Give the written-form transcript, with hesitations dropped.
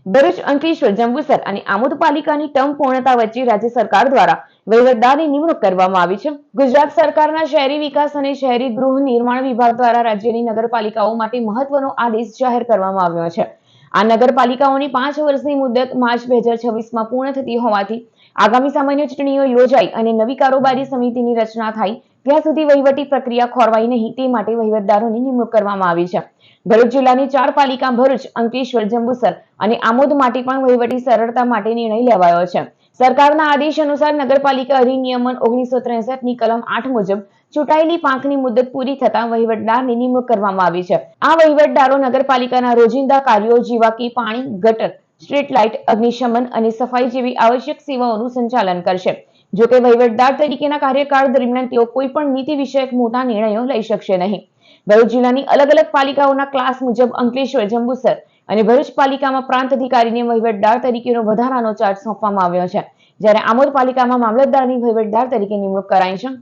ભરૂચ, અંકલેશ્વર, જંબુસર અને આમોદ પાલિકાની ટર્મ પૂર્ણતા વચ્ચે રાજ્ય સરકાર દ્વારા વહીવટદારની નિમણૂક કરવામાં આવી છે. ગુજરાત સરકારના શહેરી વિકાસ અને શહેરી ગૃહ નિર્માણ વિભાગ દ્વારા રાજ્યની નગરપાલિકાઓ માટે મહત્વનો આદેશ જાહેર કરવામાં આવ્યો છે. આ નગરપાલિકાઓની 5 વર્ષની મુદત માર્ચ 2026માં પૂર્ણ થતી હોવાથી આગામી સામાન્ય ચૂંટણીઓ યોજાઈ અને નવી કારોબારી સમિતિની રચના થાય ત્યાં સુધી વહીવટી પ્રક્રિયા ખોરવાય નહીં તે માટે વહીવટદારોની નિમણૂક કરવામાં આવી છે. ભરૂચ જિલ્લાની 4 પાલિકા ભરૂચ, અંકલેશ્વર, જંબુસર અને આમોદ માટે પણ વહીવટી સરળતા માટે નિર્ણય લેવાયો છે. સરકારના આદેશ અનુસાર નગરપાલિકા અધિનિયમન 1963ની કલમ 8 મુજબ ચૂંટાયેલી પાંખની મુદત પૂરી થતા વહીવટદારની નિમણૂક કરવામાં આવી છે. આ વહીવટદારો નગરપાલિકાના રોજિંદા કાર્યો જેવા કે પાણી, ગટર, સ્ટ્રીટ લાઇટ, અગ્નિશમન અને સફાઈ જેવી આવશ્યક સેવાઓનું સંચાલન કરશે. જો કે વહીવટદાર તરીકેના કાર્યકાળ દરમિયાન તેઓ કોઈ પણ નીતિ વિષયક મોટા નિર્ણયો લઈ શકશે નહીં. ભરૂચ જિલ્લાની અલગ અલગ પાલિકાઓના ક્લાસ મુજબ અંકલેશ્વર, જંબુસર અને ભરૂચ પાલિકામાં પ્રાંત અધિકારીને વહીવટદાર તરીકેનો વધારાનો ચાર્જ સોંપવામાં આવ્યો છે, જ્યારે આમોદ પાલિકામાં મામલતદારની વહીવટદાર તરીકે નિમણૂક કરાઈ છે.